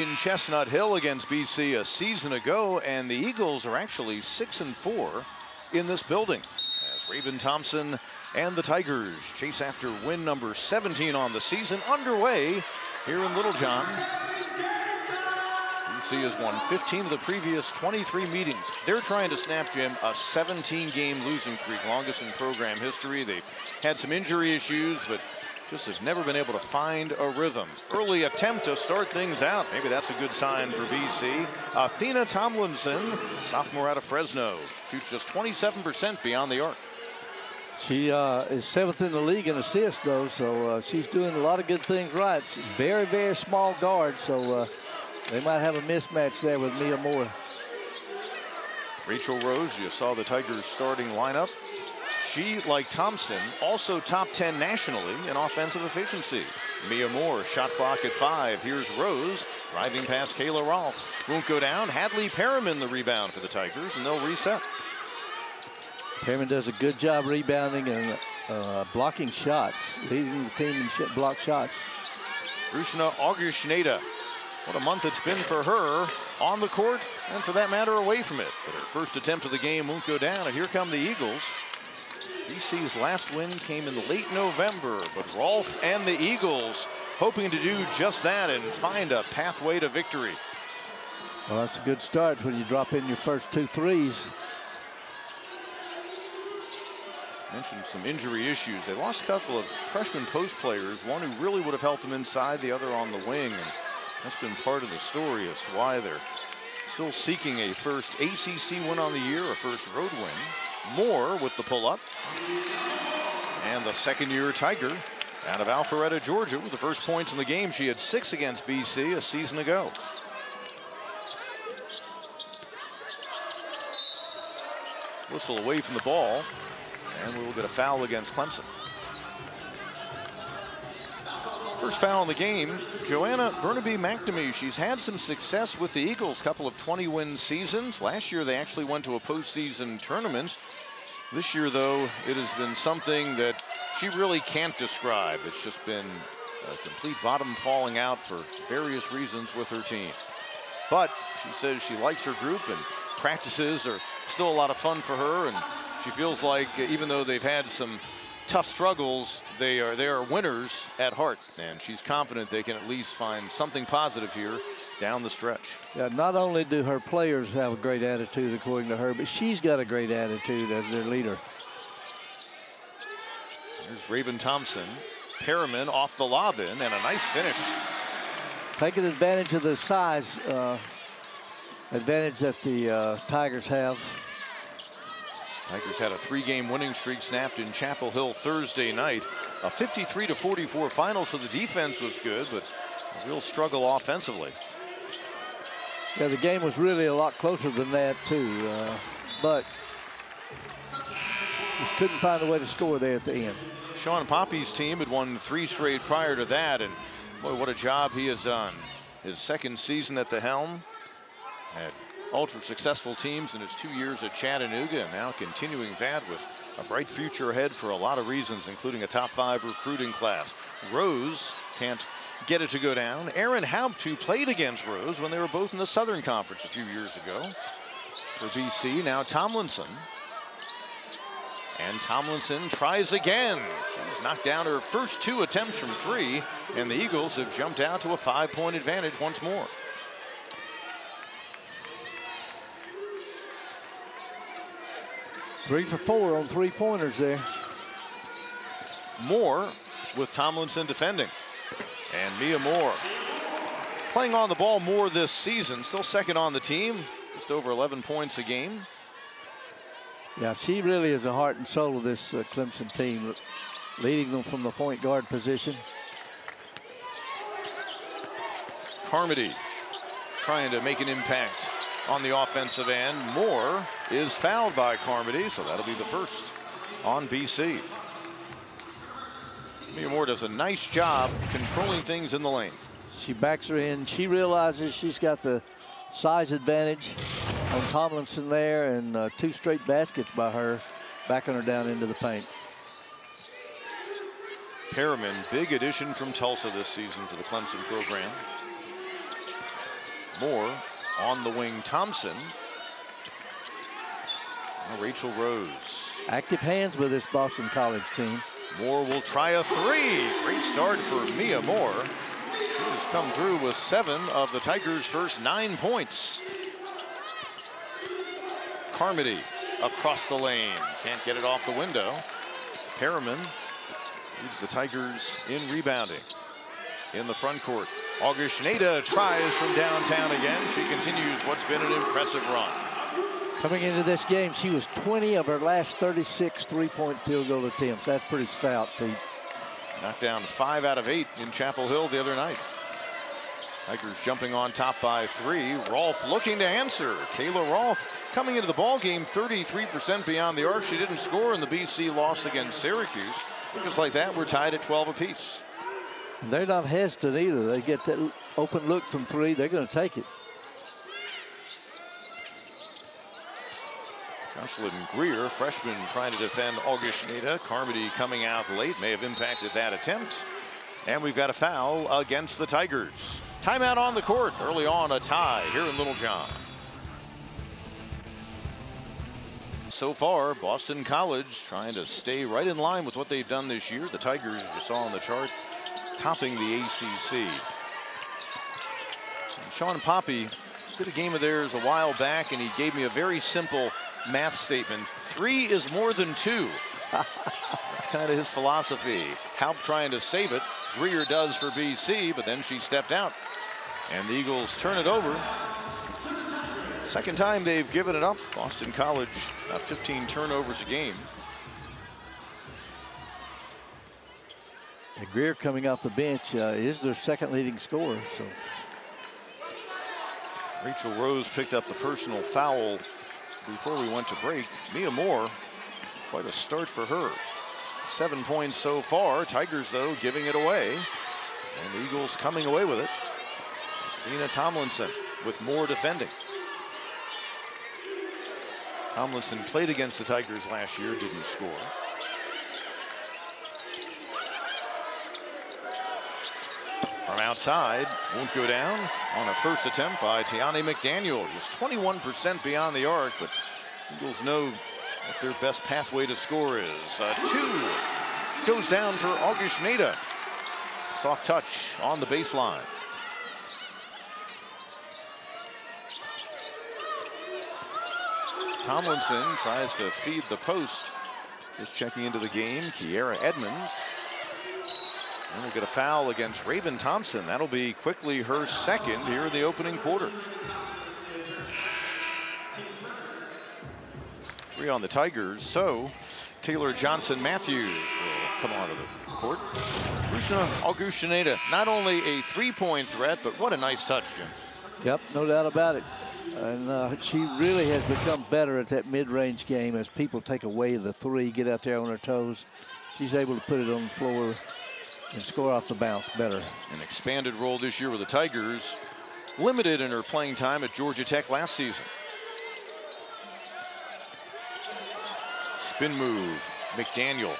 In Chestnut Hill against BC a season ago, and the Eagles are actually 6-4 in this building as Raven Thompson and the Tigers chase after win number 17 on the season underway here in Littlejohn. BC has won 15 of the previous 23 meetings. They're trying to snap, Jim, a 17-game losing streak, longest in program history. They've had some injury issues, but just have never been able to find a rhythm. Early attempt to start things out. Maybe that's a good sign for BC. Athena Tomlinson, sophomore out of Fresno, shoots just 27% beyond the arc. She is 7th in the league in assists, though, so she's doing a lot of good things right. She's very, very small guard, so they might have a mismatch there with Mia Moore. Rachel Rose, you saw the Tigers starting lineup. She, like Thompson, also top 10 nationally in offensive efficiency. Mia Moore, shot clock at 5. Here's Rose, driving past Kayla Rolph. Won't go down. Hadley Perriman the rebound for the Tigers, and they'll reset. Perriman does a good job rebounding and blocking shots, leading the team in block shots. Rusne Augustinaite, what a month it's been for her on the court, and for that matter, away from it. But her first attempt of the game won't go down, and here come the Eagles. BC's last win came in late November, but Rolph and the Eagles hoping to do just that and find a pathway to victory. Well, that's a good start when you drop in your first 2 threes. Mentioned some injury issues. They lost a couple of freshman post players, one who really would have helped them inside, the other on the wing. And that's been part of the story as to why they're still seeking a first ACC win on the year, a first road win. Moore with the pull-up. And the second-year Tiger out of Alpharetta, Georgia, with the first points in the game. She had 6 against BC a season ago. Whistle away from the ball, and we will get a foul against Clemson. First foul in the game, Joanna Burnaby-McNamee. She's had some success with the Eagles, couple of 20-win seasons. Last year, they actually went to a postseason tournament. This year, though, it has been something that she really can't describe. It's just been a complete bottom falling out for various reasons with her team. But she says she likes her group, and practices are still a lot of fun for her. And she feels like even though they've had some tough struggles, they are winners at heart, and she's confident they can at least find something positive here down the stretch. Yeah, not only do her players have a great attitude according to her, but she's got a great attitude as their leader. There's Raven Thompson, Perriman off the lob in, and a nice finish. Taking advantage of the size advantage that the Tigers have. Tigers had a 3-game winning streak snapped in Chapel Hill Thursday night. A 53-44 final, so the defense was good, but a real struggle offensively. Yeah, the game was really a lot closer than that, too. But just couldn't find a way to score there at the end. Sean Poppy's team had won 3 straight prior to that, and boy, what a job he has done. His second season at the helm. Had ultra successful teams in his 2 years at Chattanooga, and now continuing that with a bright future ahead for a lot of reasons, including a top 5 recruiting class. Rose can't get it to go down. Erin Houpt, who played against Rose when they were both in the Southern Conference a few years ago for BC. Now Tomlinson. And Tomlinson tries again. She's knocked down her first 2 attempts from 3, and the Eagles have jumped out to a 5-point advantage once more. Three for 4 on 3-pointers there. Moore with Tomlinson defending. And Mia Moore playing on the ball more this season, still second on the team, just over 11 points a game. Yeah, she really is the heart and soul of this Clemson team, leading them from the point guard position. Carmody trying to make an impact on the offensive end. Moore is fouled by Carmody, so that'll be the first on BC. Mia Moore does a nice job controlling things in the lane. She backs her in. She realizes she's got the size advantage on Tomlinson there, and 2 straight baskets by her, backing her down into the paint. Perriman, big addition from Tulsa this season for the Clemson program. Moore on the wing, Thompson. Now Rachel Rose. Active hands with this Boston College team. Moore will try a three. Great start for Mia Moore. She has come through with 7 of the Tigers' first 9 points. Carmody across the lane. Can't get it off the window. Perriman leads the Tigers in rebounding. In the front court, Augustinaite tries from downtown again. She continues what's been an impressive run. Coming into this game, she was 20 of her last 36 three-point field goal attempts. That's pretty stout, Pete. Knocked down 5 out of 8 in Chapel Hill the other night. Tigers jumping on top by 3. Rolph looking to answer. Kayla Rolph coming into the ball game 33% beyond the arc. She didn't score in the BC loss against Syracuse. Just like that, we're tied at 12 apiece. They're not hesitant either. They get that open look from 3. They're going to take it. Jocelyn Greer, freshman, trying to defend Augustinaite. Carmody coming out late, may have impacted that attempt. And we've got a foul against the Tigers. Timeout on the court. Early on, a tie here in Littlejohn. So far, Boston College trying to stay right in line with what they've done this year. The Tigers, you saw on the chart, topping the ACC. And Sean Poppy did a game of theirs a while back, and he gave me a very simple math statement. 3 is more than 2. That's kind of his philosophy. Houpt trying to save it. Greer does for BC, but then she stepped out. And the Eagles turn it over. Second time they've given it up. Boston College, about 15 turnovers a game. And Greer coming off the bench is their second leading scorer. So Rachel Rose picked up the personal foul before we went to break. Mia Moore, quite a start for her. 7 points so far. Tigers, though, giving it away. And the Eagles coming away with it. Nina Tomlinson with Moore defending. Tomlinson played against the Tigers last year, didn't score. From outside, won't go down on a first attempt by Tiani McDaniel. Just 21% beyond the arc, but Eagles know what their best pathway to score is. 2 goes down for Augustinaite. Soft touch on the baseline. Tomlinson tries to feed the post. Just checking into the game, Kiera Edmonds. And we'll get a foul against Raven Thompson. That'll be quickly her second here in the opening quarter. 3 on the Tigers. So Taylor Johnson-Matthews will come onto the court. Rusne Augustinaite, not only a 3-point threat, but what a nice touch, Jim. Yep, no doubt about it. And she really has become better at that mid-range game as people take away the 3, get out there on her toes. She's able to put it on the floor and score off the bounce better. An expanded role this year with the Tigers, limited in her playing time at Georgia Tech last season. Spin move, McDaniel.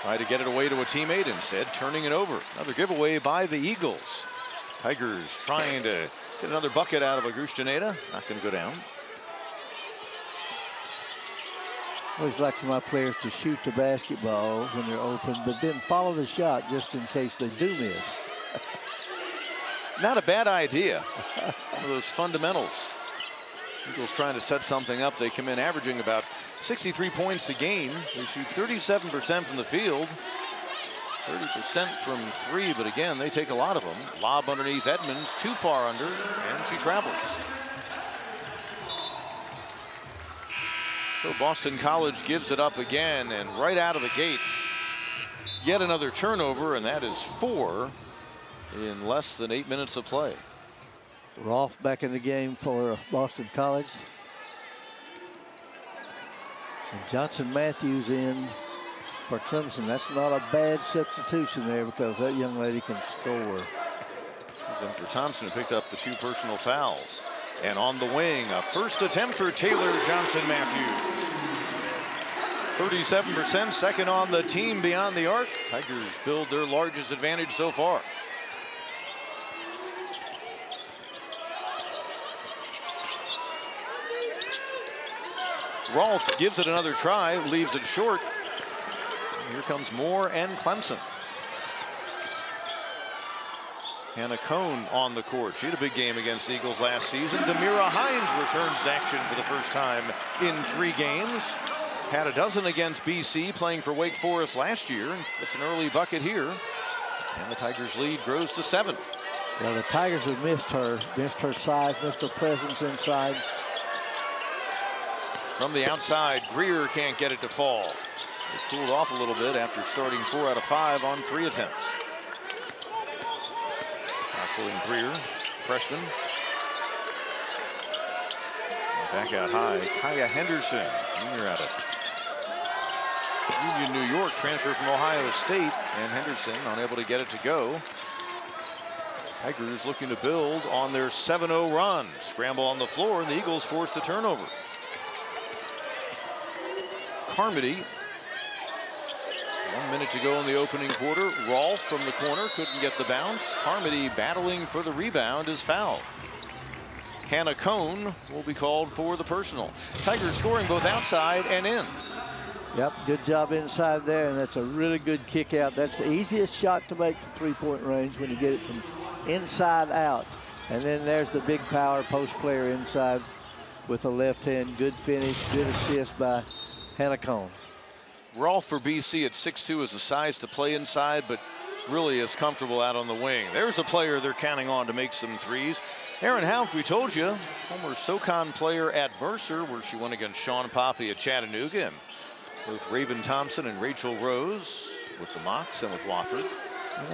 Tried to get it away to a teammate, instead turning it over. Another giveaway by the Eagles. Tigers trying to get another bucket out of Augustinaite. Not going to go down. Always like for my players to shoot the basketball when they're open, but then follow the shot just in case they do miss. Not a bad idea. One of those fundamentals. Eagles trying to set something up. They come in averaging about 63 points a game. They shoot 37% from the field, 30% from 3, but again, they take a lot of them. Lob underneath Edmonds, too far under, and she travels. So Boston College gives it up again, and right out of the gate, yet another turnover, and that is 4 in less than 8 minutes of play. Rolph back in the game for Boston College. And Johnson-Matthews in for Clemson. That's not a bad substitution there because that young lady can score. She's in for Thompson, who picked up the 2 personal fouls. And on the wing, a first attempt for Taylor Johnson-Matthews. 37%, second on the team beyond the arc. Tigers build their largest advantage so far. Rolph gives it another try, leaves it short. Here comes Moore and Clemson. Hannah Cone on the court. She had a big game against the Eagles last season. Demeara Hinds returns to action for the first time in 3 games. Had a dozen against BC, playing for Wake Forest last year. It's an early bucket here. And the Tigers' lead grows to 7. Well, the Tigers have missed her size, missed her presence inside. From the outside, Greer can't get it to fall. It cooled off a little bit after starting 4 out of 5 on 3 attempts. Jocelyn Greer, freshman. Back out high, Kaya Henderson, junior out of Union, New York, transfer from Ohio State, and Henderson unable to get it to go. Tigers looking to build on their 7-0 run. Scramble on the floor, and the Eagles force the turnover. Carmody. 1 minute to go in the opening quarter. Rolph from the corner couldn't get the bounce. Carmody battling for the rebound is fouled. Hannah Cone will be called for the personal. Tigers scoring both outside and in. Yep, good job inside there, and that's a really good kick out. That's the easiest shot to make from 3-point range when you get it from inside out. And then there's the big power post player inside with a left hand. Good finish, good assist by Hannah Cone. Rolph for BC at 6'2" is a size to play inside, but really is comfortable out on the wing. There's a player they're counting on to make some threes. Erin Houpt, we told you, former SoCon player at Mercer, where she won against Sean Poppy at Chattanooga, and both Raven Thompson and Rachel Rose with the Mocs and with Wofford.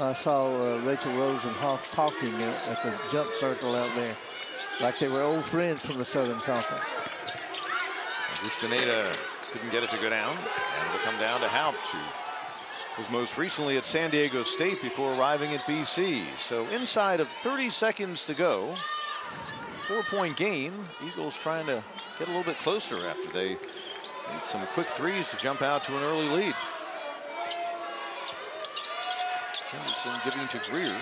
I saw Rachel Rose and Hoff talking at the jump circle out there, like they were old friends from the Southern Conference. Augustinaite couldn't get it to go down, and it'll come down to Houpt, who was most recently at San Diego State before arriving at BC. So inside of 30 seconds to go, 4-point game. Eagles trying to get a little bit closer after they need some quick threes to jump out to an early lead. Henderson giving to Greer.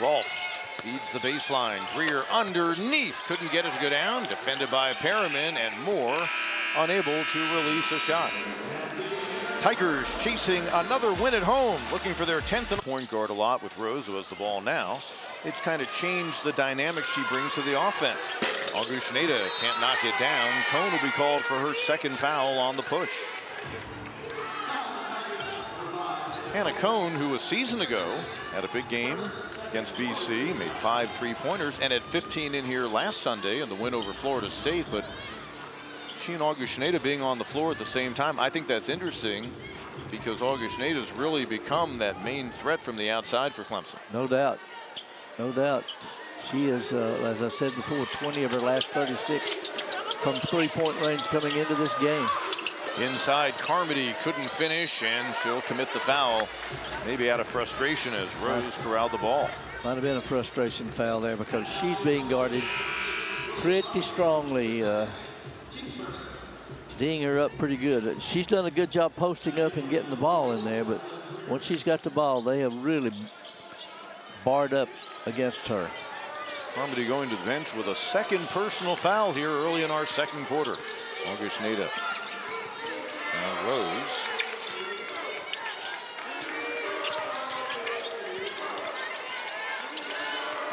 Rolph feeds the baseline. Greer underneath. Couldn't get it to go down. Defended by Perriman, and Moore unable to release a shot. Tigers chasing another win at home, looking for their 10th. Point guard a lot with Rose, who has the ball now. It's kind of changed the dynamic she brings to the offense. Augustinaite can't knock it down. Cone will be called for her 2nd foul on the push. Hannah Cone, who a season ago had a big game against BC, made 5 3-pointers, and had 15 in here last Sunday in the win over Florida State. But she and Augustinaite being on the floor at the same time, I think that's interesting because Augustinaite has really become that main threat from the outside for Clemson. No doubt. No doubt. She is, as I said before, 20 of her last 36 from 3-point range coming into this game. Inside, Carmody couldn't finish, and she'll commit the foul, maybe out of frustration as Rose corralled the ball. Might have been a frustration foul there because she's being guarded pretty strongly. D'ing her up pretty good. She's done a good job posting up and getting the ball in there, but once she's got the ball, they have really barred up against her. Carmody going to the bench with a 2nd personal foul here early in our 2nd quarter. Augustinaite. Now Rose.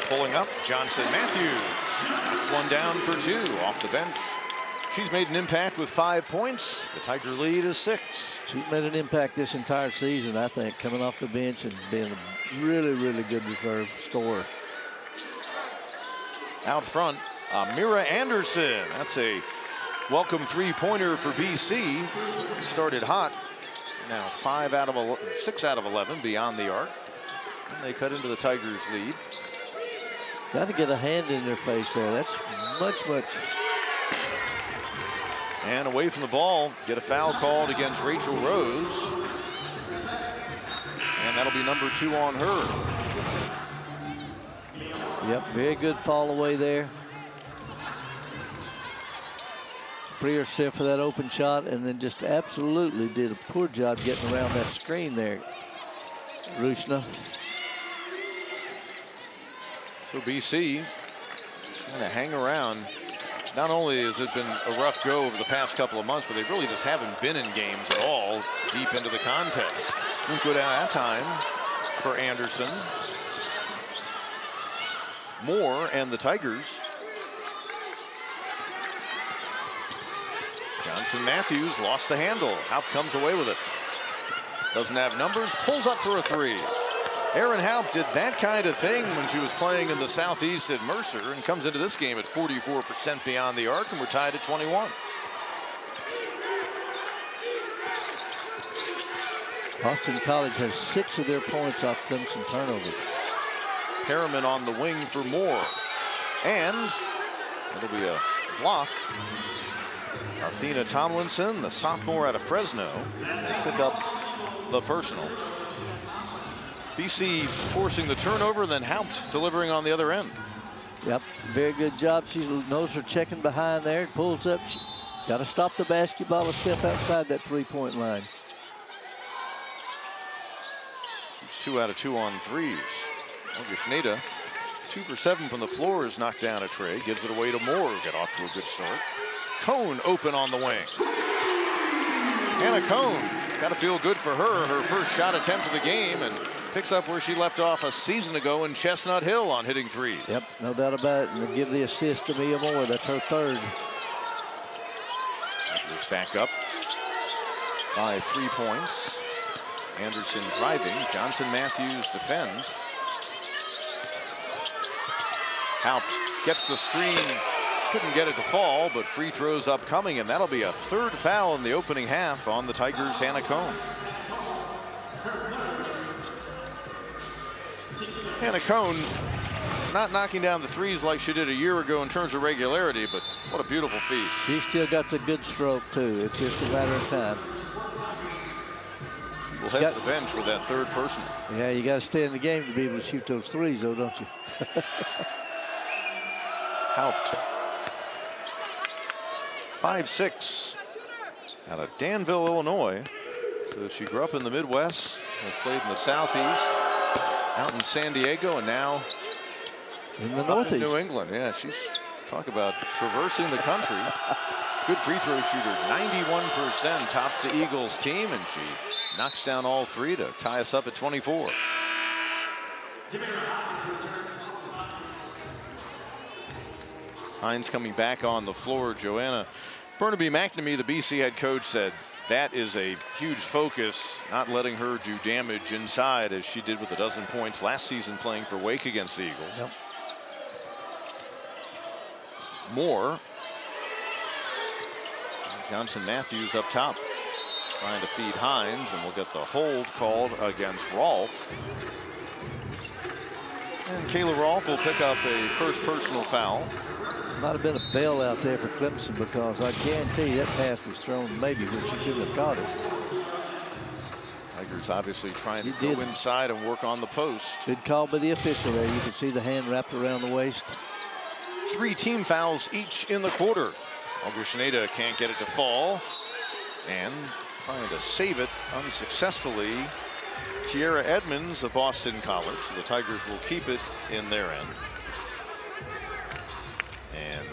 Pulling up, Johnson Matthews. That's one down for 2 off the bench. She's made an impact with 5 points. The Tiger lead is 6. She's made an impact this entire season, I think, coming off the bench and being a really, really good reserve scorer. Out front, Mira Anderson. That's a welcome 3-pointer for BC. Started hot. Now 6 out of 11 beyond the arc. And they cut into the Tigers' lead. Got to get a hand in their face there. That's much. And away from the ball, get a foul called against Rachel Rose. And that'll be number 2 on her. Yep, very good fall away there. Free herself for that open shot, and then just absolutely did a poor job getting around that screen there, Rusne. So BC trying to hang around Not only has it been a rough go over the past couple of months, but they really just haven't been in games at all deep into the contest. Won't go down that time for Anderson. Moore and the Tigers. Johnson Matthews lost the handle. Houpt comes away with it. Doesn't have numbers, pulls up for a three. Erin Houpt did that kind of thing when she was playing in the Southeast at Mercer and comes into this game at 44% beyond the arc, and we're tied at 21. Boston College has 6 of their points off Clemson turnovers. Perriman on the wing for Moore. And it'll be a block. Athena Tomlinson, the sophomore out of Fresno, will pick up the personal. BC forcing the turnover, then Houpt delivering on the other end. Yep, very good job. She knows her checking behind there. Pulls up. Got to stop the basketball and step outside that three-point line. She's 2 out of 2 on threes. Augustinaite, 2 for 7 from the floor, is knocked down a tray. Gives it away to Moore. Get off to a good start. Cone open on the wing. Hannah Cone, got to feel good for her. Her first shot attempt of the game, and picks up where she left off a season ago in Chestnut Hill on hitting threes. Yep, no doubt about it. And to give the assist to Mia Moore. That's her third. Tigers back up by 3 points. Anderson driving. Johnson Matthews defends. Houpt gets the screen. Couldn't get it to fall, but free throws upcoming, and that'll be a third foul in the opening half on the Tigers' Hannah Cone. Hannah Cone not knocking down the threes like she did a year ago in terms of regularity, but what a beautiful feat. She's still got the good stroke, too. It's just a matter of time. We'll head to the bench with that third personal. Yeah, you got to stay in the game to be able to shoot those threes, though, don't you? Houpt. 5'6", out of Danville, Illinois. So she grew up in the Midwest, has played in the Southeast, out in San Diego, and now in the Northeast. In New England. Yeah, she's talk about traversing the country. Good free throw shooter, 91%, tops the Eagles team, and she knocks down all 3 to tie us up at 24. Hinds coming back on the floor. Joanna Burnaby-McNamee, the BC head coach, said that is a huge focus, not letting her do damage inside as she did with 12 points last season playing for Wake against the Eagles. Yep. Moore. Johnson Matthews up top, trying to feed Hinds, and we'll get the hold called against Rolph. And Kayla Rolph will pick up a first personal foul. Might have been a bail out there for Clemson, because I guarantee that pass was thrown maybe when she couldn't have caught it. Tigers obviously trying to go inside and work on the post. Good call by the official there. You can see the hand wrapped around the waist. 3 team fouls each in the quarter. Augustinaite can't get it to fall, and trying to save it unsuccessfully, Kiera Edmonds of Boston College. So the Tigers will keep it in their end. And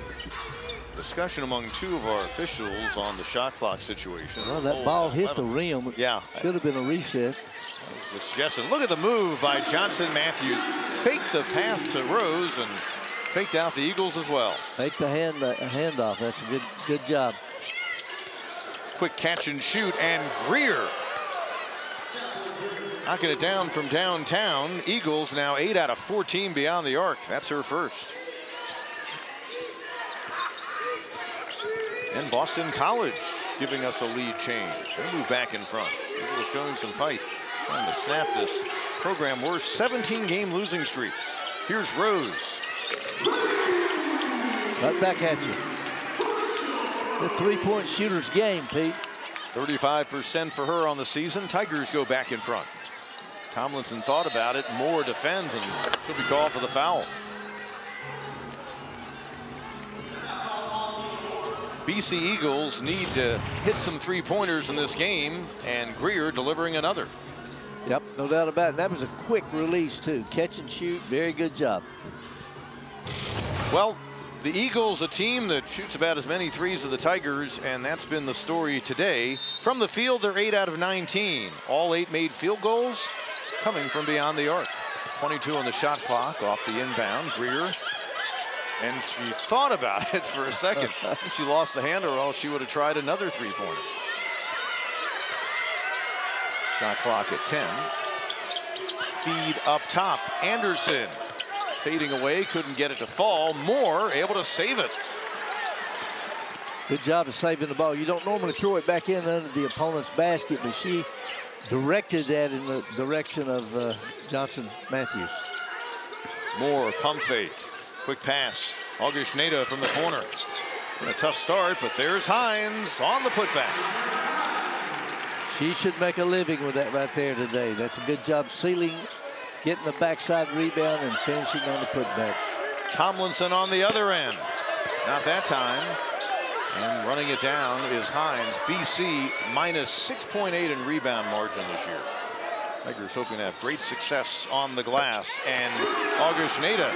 discussion among 2 of our officials on the shot clock situation. Well, that ball hit the rim. Yeah. Should have been a reset. That was a suggestion. Look at the move by Johnson Matthews. Faked the pass to Rose and faked out the Eagles as well. Make the handoff. That's a good job. Quick catch and shoot, and Greer knocking it down from downtown. Eagles now 8 out of 14 beyond the arc. That's her first. And Boston College giving us a lead change. They move back in front. Eagles showing some fight, trying to snap this program worst 17-game losing streak. Here's Rose. Right back at you. The three-point shooter's game, Pete. 35% for her on the season. Tigers go back in front. Tomlinson thought about it. Moore defends, and she'll be called for the foul. BC Eagles need to hit some three-pointers in this game, and Greer delivering another. Yep, no doubt about it. That was a quick release, too. Catch and shoot, very good job. Well, The Eagles, a team that shoots about as many threes as the Tigers, and that's been the story today. From the field, they're 8 out of 19. All 8 made field goals coming from beyond the arc. 22 on the shot clock off the inbound. Greer. And she thought about it for a second. She lost the handle, or else she would have tried another three-pointer. Shot clock at 10. Feed up top. Anderson fading away, couldn't get it to fall. Moore able to save it. Good job of saving the ball. You don't normally throw it back in under the opponent's basket, but she directed that in the direction of Johnson Matthews. Moore, pump fake. Quick pass. Augustinaite from the corner. And a tough start, but there's Hinds on the putback. She should make a living with that right there today. That's a good job sealing, getting the backside rebound, and finishing on the putback. Tomlinson on the other end. Not that time. And running it down is Hinds. BC minus 6.8 in rebound margin this year. Tigers hoping to have great success on the glass. And Augustinaite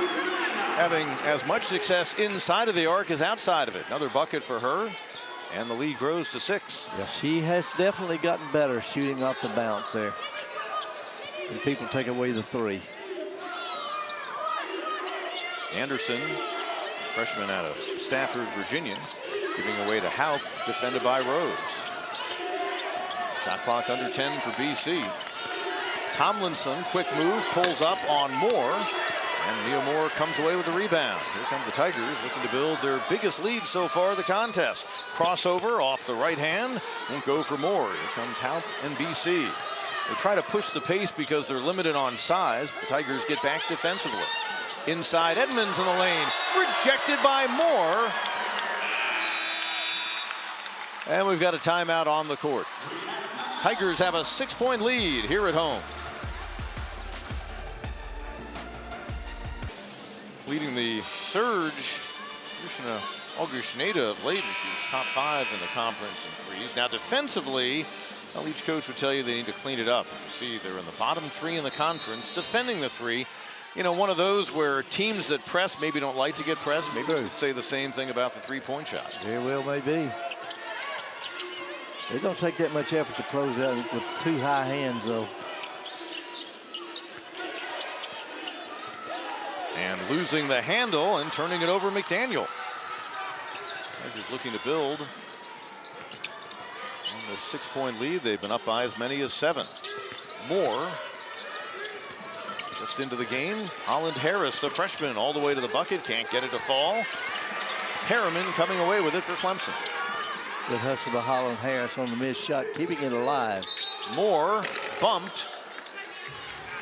having as much success inside of the arc as outside of it. Another bucket for her. And the lead grows to 6. Yeah, she has definitely gotten better shooting off the bounce there. And people take away the 3. Anderson, freshman out of Stafford, Virginia, giving away to Houpt, defended by Rose. Shot clock under 10 for BC. Tomlinson, quick move, pulls up on Moore. And Mia Moore comes away with the rebound. Here comes the Tigers looking to build their biggest lead so far of the contest. Crossover off the right hand. Won't go for Moore. Here comes Houpt and BC. They try to push the pace because they're limited on size. The Tigers get back defensively. Inside, Edmonds in the lane. Rejected by Moore. And we've got a timeout on the court. Tigers have a 6-point lead here at home. Leading the surge, Rusne Augustinaite of late. She's top 5 in the conference in threes. Now defensively, well, each coach would tell you they need to clean it up. You see they're in the bottom 3 in the conference, defending the 3. You know, one of those where teams that press maybe don't like to get pressed. Maybe we could say the same thing about the 3-point shot. Yeah, well, maybe. They don't take that much effort to close out with 2 high hands, though. And losing the handle and turning it over McDaniel. Tigers looking to build on the 6-point lead. They've been up by as many as 7. Moore just into the game. Holland Harris, the freshman, all the way to the bucket. Can't get it to fall. Harriman coming away with it for Clemson. Good hustle to Holland Harris on the missed shot, keeping it alive. Moore bumped.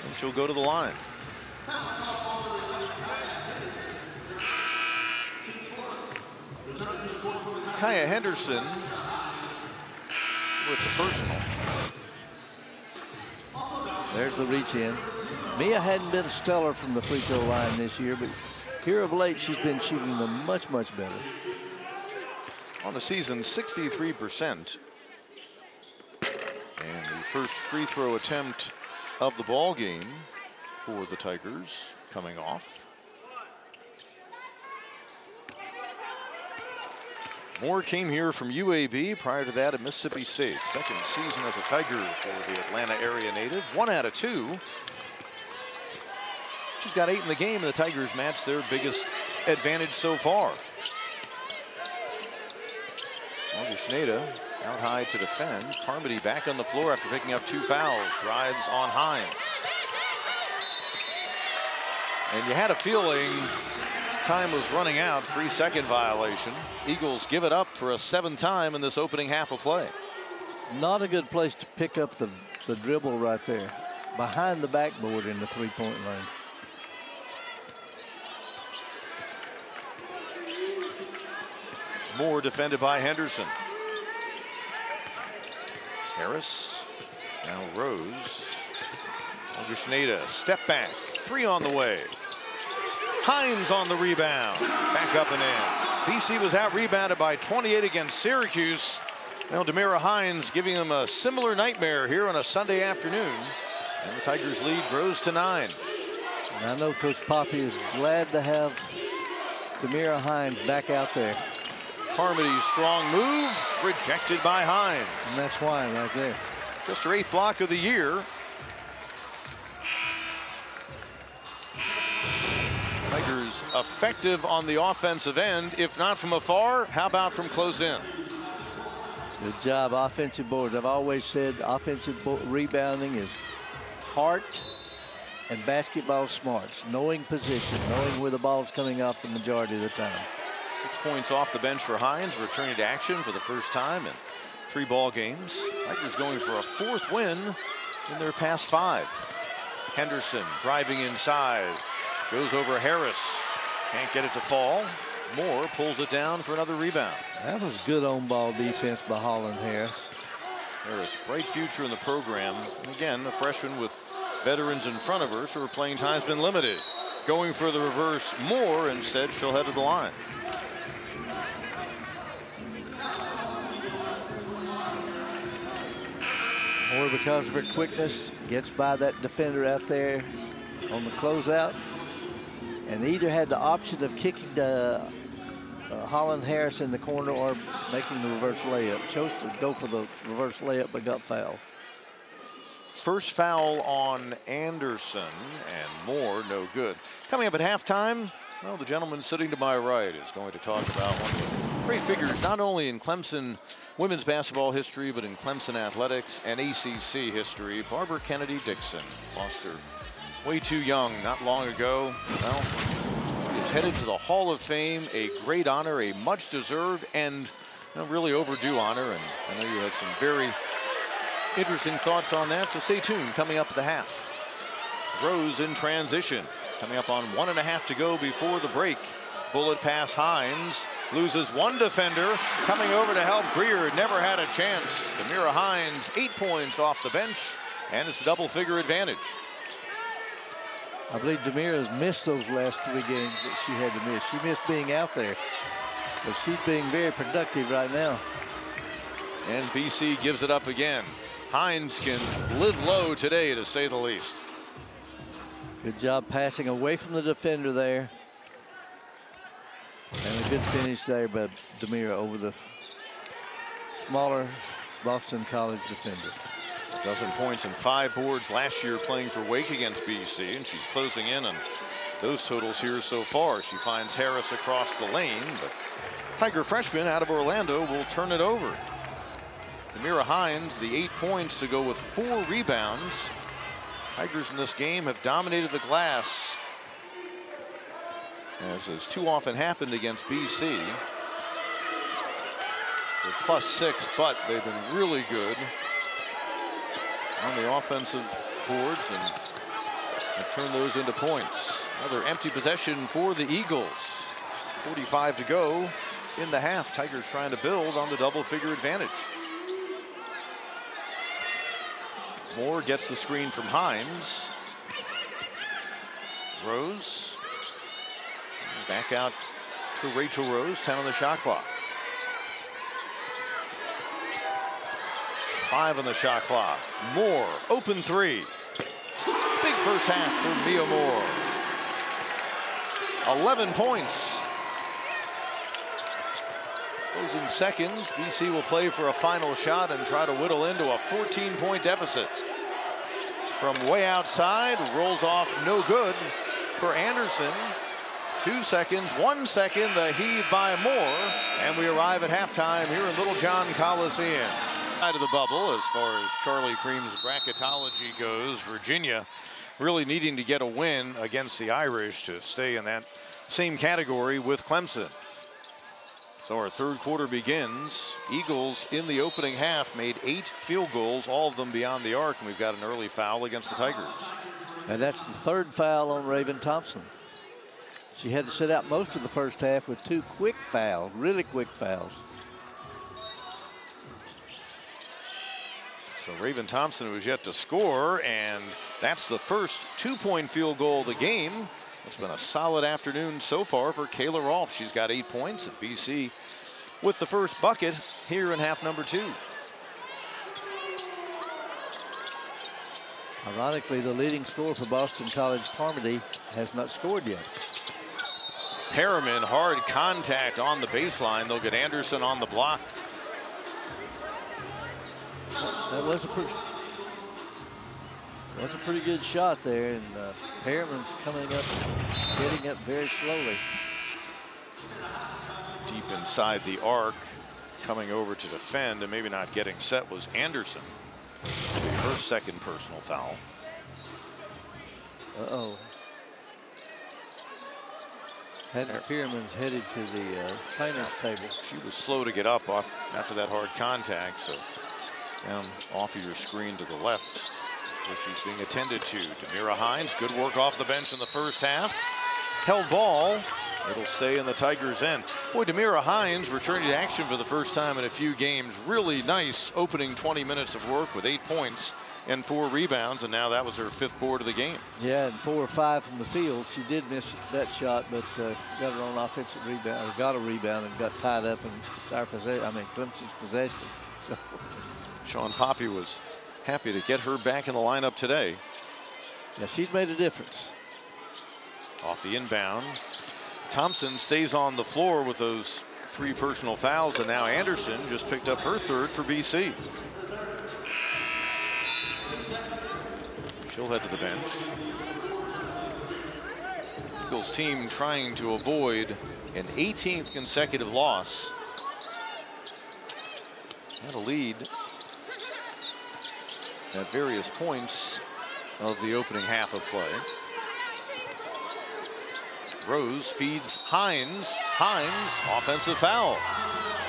And she'll go to the line. Kaya Henderson with the personal. There's the reach in. Mia hadn't been stellar from the free throw line this year, but here of late she's been shooting them much, much better. On the season, 63%. And the first free throw attempt of the ball game for the Tigers coming off. Moore came here from UAB, prior to that at Mississippi State. Second season as a Tiger for the Atlanta area native. 1 out of 2. She's got 8 in the game, and the Tigers match their biggest advantage so far. Augustinaite out high to defend. Carmody back on the floor after picking up 2 fouls. Drives on Hinds. And you had a feeling time was running out. 3-second violation. Eagles give it up for a 7th time in this opening half of play. Not a good place to pick up the dribble right there. Behind the backboard in the 3-point line. Moore defended by Henderson. Harris. Now Rose. Augustinaite, step back. 3 on the way. Hinds on the rebound. Back up and in. BC was out-rebounded by 28 against Syracuse. Now Demeara Hinds giving them a similar nightmare here on a Sunday afternoon. And the Tigers' lead grows to 9. And I know Coach Poppy is glad to have Demeara Hinds back out there. Carmody's strong move, rejected by Hinds. And that's why right there. Just her 8th block of the year. Tigers effective on the offensive end, if not from afar, how about from close in? Good job, offensive boards. I've always said offensive rebounding is heart and basketball smarts, knowing position, knowing where the ball's coming off the majority of the time. 6 points off the bench for Hinds, returning to action for the first time in 3 ball games. Tigers going for a 4th win in their past 5. Henderson driving inside, goes over Harris, can't get it to fall. Moore pulls it down for another rebound. That was good on-ball defense by Holland Harris. Harris, bright future in the program. Again, a freshman with veterans in front of her, so her playing time's been limited. Going for the reverse, Moore. Instead, she'll head to the line. Moore, because of her quickness, gets by that defender out there on the closeout, and either had the option of kicking the Holland Harris in the corner or making the reverse layup. Chose to go for the reverse layup, but got fouled. First foul on Anderson, and Moore no good. Coming up at halftime, well, the gentleman sitting to my right is going to talk about one of the great figures, not only in Clemson women's basketball history, but in Clemson athletics and ACC history. Barbara Kennedy Dixon lost her way too young not long ago. Well, she is headed to the Hall of Fame, a great honor, a much deserved and really overdue honor. And I know you had some very interesting thoughts on that, so stay tuned. Coming up at the half, Rose in transition, coming up on 1.5 to go before the break. Bullet pass, Hinds loses one defender, coming over to help Greer, never had a chance. Demeara Hinds, 8 points off the bench, and it's a double-figure advantage. I believe Demeara's missed those last 3 games that she had to miss. She missed being out there, but she's being very productive right now. And BC gives it up again. Hinds can live low today, to say the least. Good job passing away from the defender there. And a good finish there by Demeara over the smaller Boston College defender. 12 points and 5 boards last year playing for Wake against BC, and she's closing in on those totals here so far. She finds Harris across the lane, but Tiger freshman out of Orlando will turn it over. Demeara Hinds, the 8 points to go with 4 rebounds. Tigers in this game have dominated the glass, as has too often happened against BC. They're +6, but they've been really good on the offensive boards and turn those into points. Another empty possession for the Eagles. 45 to go in the half. Tigers trying to build on the double-figure advantage. Moore gets the screen from Hinds. Rose. Back out to Rachel Rose, 10 on the shot clock. 5 on the shot clock. Moore, open 3. Big first half for Mia Moore. 11 points. Closing seconds, BC will play for a final shot and try to whittle into a 14-point deficit. From way outside, rolls off no good for Anderson. 2 seconds, 1 second, the heave by Moore, and we arrive at halftime here in Little John Coliseum. Side of the bubble, as far as Charlie Cream's bracketology goes, Virginia really needing to get a win against the Irish to stay in that same category with Clemson. So our third quarter begins. Eagles in the opening half made 8 field goals, all of them beyond the arc, and we've got an early foul against the Tigers. And that's the 3rd foul on Raven Thompson. She had to sit out most of the first half with 2 quick fouls, really quick fouls. So Raven Thompson was yet to score, and that's the first 2-point field goal of the game. It's been a solid afternoon so far for Kayla Rolph. She's got 8 points at BC with the first bucket here in half number 2. Ironically, the leading scorer for Boston College, Carmody, has not scored yet. Perriman, hard contact on the baseline. They'll get Anderson on the block. That was a pretty good shot there, and Perriman's coming up, getting up very slowly. Deep inside the arc, coming over to defend, and maybe not getting set was Anderson. Her second personal foul. Uh-oh. Perriman's headed to the trainer's table. She was slow to get up off after that hard contact, so down off of your screen to the left, where she's being attended to. Demeara Hinds, good work off the bench in the first half. Held ball. It'll stay in the Tigers' end. Boy, Demeara Hinds returning to action for the first time in a few games. Really nice opening 20 minutes of work with 8 points and 4 rebounds, and now that was her 5th board of the game. Yeah, and 4 or 5 from the field. She did miss that shot, but got her own offensive rebound, or got a rebound and got tied up in our possession. I mean, Clemson's possession. So. Sean Poppy was happy to get her back in the lineup today. Yeah, she's made a difference. Off the inbound, Thompson stays on the floor with those 3 personal fouls, and now Anderson just picked up her 3rd for BC. She'll head to the bench. Eagles team trying to avoid an 18th consecutive loss. Had a lead at various points of the opening half of play. Rose feeds Hinds. Hinds, offensive foul.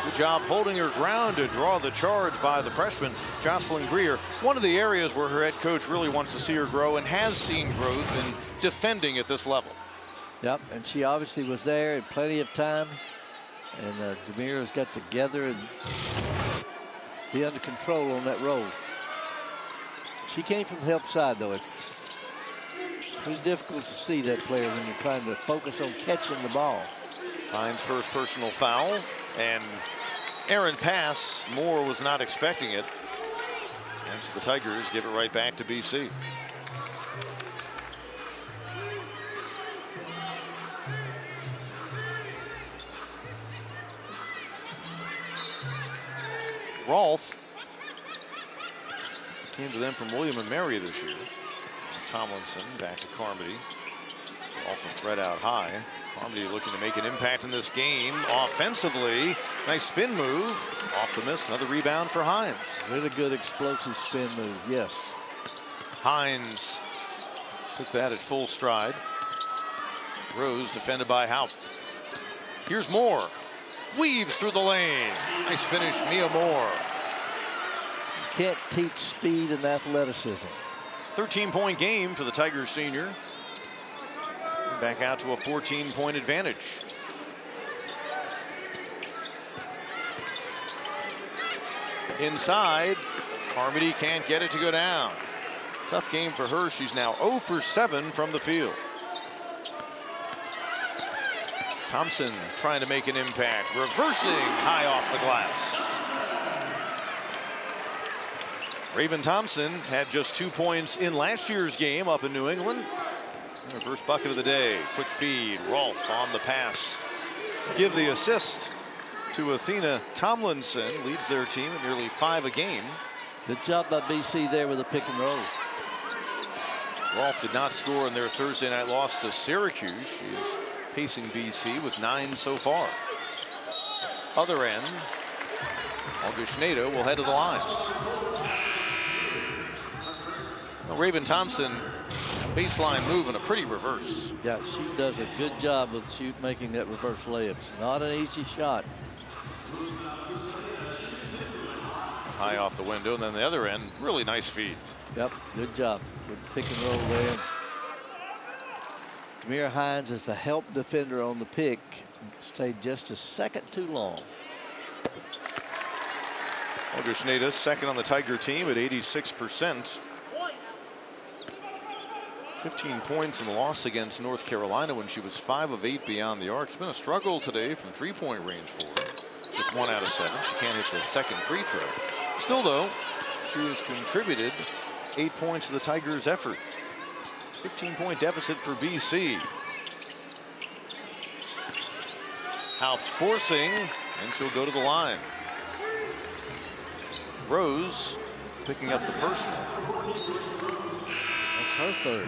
Good job holding her ground to draw the charge by the freshman, Jocelyn Greer. One of the areas where her head coach really wants to see her grow and has seen growth in defending at this level. Yep, and she obviously was there in plenty of time. And Demeara's got together and be under control on that roll. She came from the help side, though. It's pretty difficult to see that player when you're trying to focus on catching the ball. Hinds' first personal foul, and Erin pass. Moore was not expecting it. And so the Tigers give it right back to BC. Rolph came to them from William & Mary this year. Tomlinson back to Carmody. Off the thread out high. Carmody looking to make an impact in this game offensively. Nice spin move. Off the miss. Another rebound for Hinds. Really good explosive spin move, yes. Hinds took that at full stride. Rose defended by Houpt. Here's Moore. Weaves through the lane. Nice finish, Mia Moore. You can't teach speed and athleticism. 13-point game for the Tigers senior. Back out to a 14-point advantage. Inside, Carmody can't get it to go down. Tough game for her. She's now 0 for 7 from the field. Thompson trying to make an impact, reversing high off the glass. Raven Thompson had just 2 points in last year's game up in New England. Her first bucket of the day. Quick feed. Rolph on the pass. Give the assist to Athena Tomlinson. Leads their team at nearly 5 a game. Good job by BC there with a pick and roll. Rolph did not score in their Thursday night loss to Syracuse. She is pacing BC with 9 so far. Other end, Augustinaite will head to the line. Well, Raven Thompson, baseline move and a pretty reverse. Yeah, she does a good job with making that reverse layup. It's not an easy shot. High off the window, and then the other end, really nice feed. Yep, good job with the pick and roll there. Demeara Hinds is a help defender on the pick. Stayed just a second too long. Augustinaite, second on the Tiger team at 86%. 15 points in the loss against North Carolina when she was 5 of 8 beyond the arc. It's been a struggle today from 3-point range for her. Just 1 out of 7. She can't hit the second free throw. Still, though, she has contributed 8 points to the Tigers' effort. 15-point deficit for BC. Houpt forcing, and she'll go to the line. Rose picking up the personal. That's her third.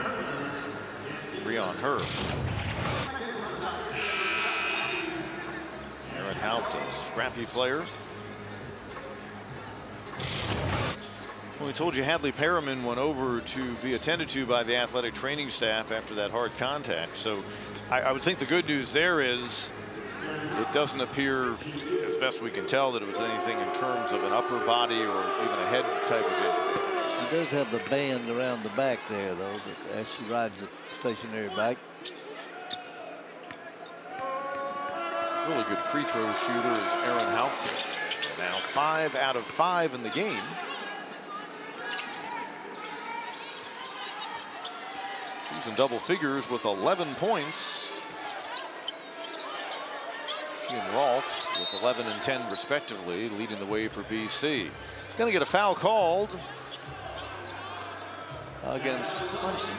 3 on her. Erin Houpt, a scrappy player. Well, we told you Hadley Perriman went over to be attended to by the athletic training staff after that hard contact. So I would think the good news there is it doesn't appear, as best we can tell, that it was anything in terms of an upper body or even a head type of injury. She does have the band around the back there, though, but as she rides the stationary bike. Really good free throw shooter is Erin Houpt. Now 5 out of 5 in the game. She's in double figures with 11 points. She and Rolph with 11 and 10 respectively, leading the way for BC. Going to get a foul called against Clemson.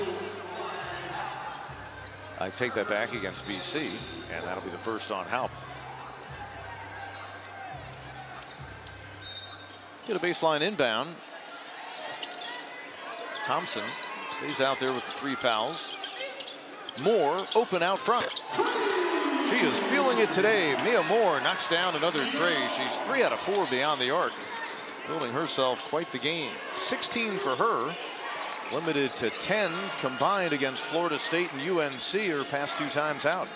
I take that back, against BC, and that'll be the first on Houpt. Get a baseline inbound. Thompson stays out there with the 3 fouls. Moore open out front. She is feeling it today. Mia Moore knocks down another tray. She's 3 out of 4 beyond the arc, building herself quite the game. 16 for her, limited to 10 combined against Florida State and UNC her past 2 times out.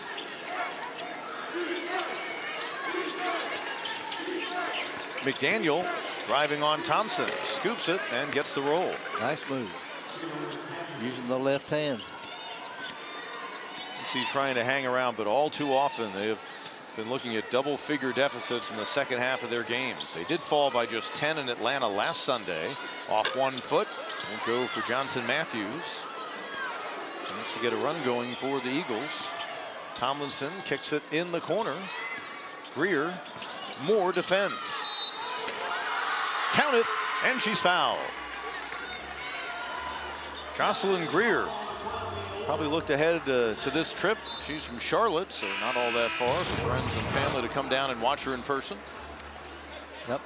McDaniel driving on Thompson, scoops it and gets the roll. Nice move. Using the left hand. You see trying to hang around, but all too often they have been looking at double-figure deficits in the second half of their games. They did fall by just 10 in Atlanta last Sunday. Off 1 foot. Won't go for Johnson Matthews. Wants to get a run going for the Eagles. Tomlinson kicks it in the corner. Greer, Moore defends. Count it, and she's fouled. Jocelyn Greer probably looked ahead to this trip. She's from Charlotte, so not all that far for friends and family to come down and watch her in person. Yep.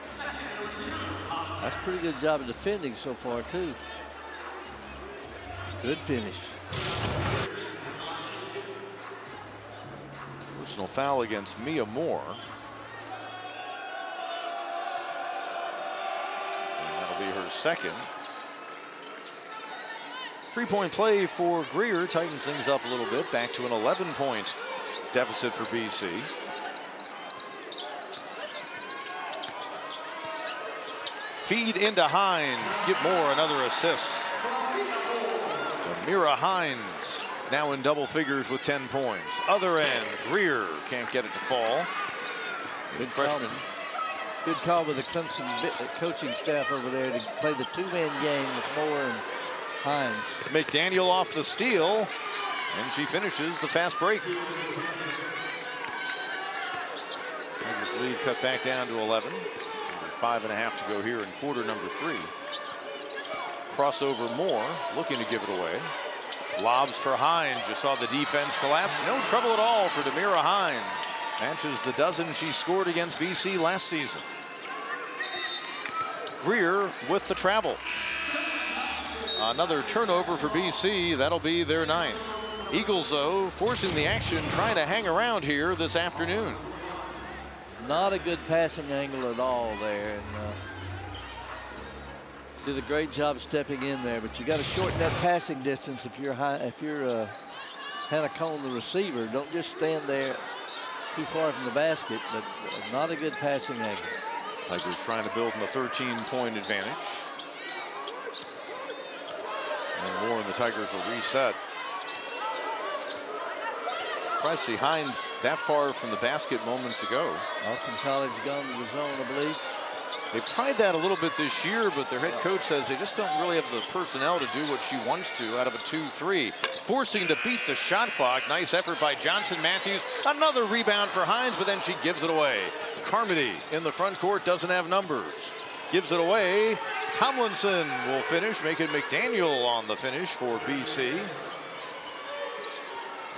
That's a pretty good job of defending so far, too. Good finish. Personal foul against Mia Moore. And that'll be her second. 3-point play for Greer tightens things up a little bit, back to an 11-point deficit for BC. Feed into Hinds, get Moore another assist. Demeara Hinds now in double figures with 10 points. Other end, Greer can't get it to fall. Good freshman. Good call with the Clemson coaching staff over there to play the 2-man game with Moore and Hinds. McDaniel off the steal, and she finishes the fast break. Tigers lead cut back down to 11. 5.5 to go here in quarter number 3. Crossover Moore, looking to give it away. Lobs for Hinds. You saw the defense collapse. No trouble at all for Demeara Hinds. Matches the dozen she scored against BC last season. Greer with the travel. Another turnover for BC. That'll be their 9th. Eagles, though, forcing the action, trying to hang around here this afternoon. Not a good passing angle at all there. And, did a great job stepping in there, but you got to shorten that passing distance if you're Hannah Cone, the receiver. Don't just stand there too far from the basket, but not a good passing angle. Tigers trying to build on the 13-point advantage. And Moore and the Tigers will reset. Surprised to see Hinds that far from the basket moments ago. Austin College gone to the zone, I believe. They've tried that a little bit this year, but their head coach says they just don't really have the personnel to do what she wants to out of a 2-3. Forcing to beat the shot clock. Nice effort by Johnson Matthews. Another rebound for Hinds, but then she gives it away. Carmody in the front court doesn't have numbers. Gives it away. Tomlinson will finish, making McDaniel on the finish for BC.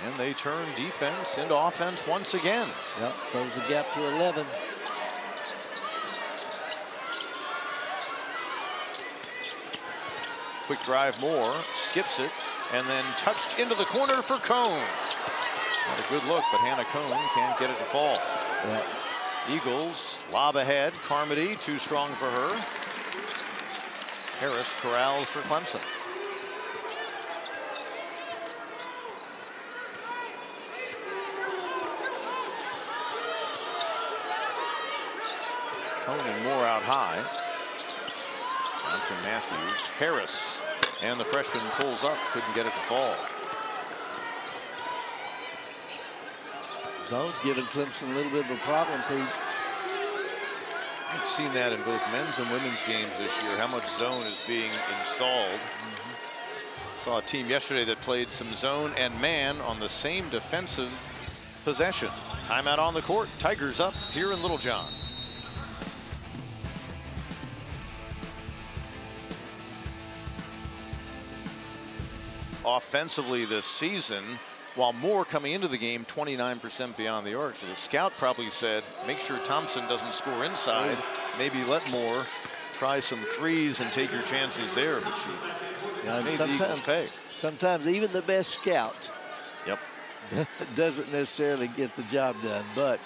And they turn defense into offense once again. Yep, close the gap to 11. Quick drive, Moore skips it, and then touched into the corner for Cone. Not a good look, but Hannah Cone can't get it to fall. Yeah. Eagles lob ahead. Carmody too strong for her. Harris corrals for Clemson. Cone and Moore out high. Johnson Matthews. Harris. And the freshman pulls up. Couldn't get it to fall. Zone's giving Clemson a little bit of a problem, Pete. I've seen that in both men's and women's games this year, how much zone is being installed. Saw a team yesterday that played some zone and man on the same defensive possession. Timeout on the court. Tigers up here in Littlejohn. Offensively this season, while Moore coming into the game 29% beyond the arc. So the scout probably said, make sure Thompson doesn't score inside. Maybe let Moore try some threes and take your chances there. But she made the Eagles pay. Sometimes even the best scout doesn't necessarily get the job done. But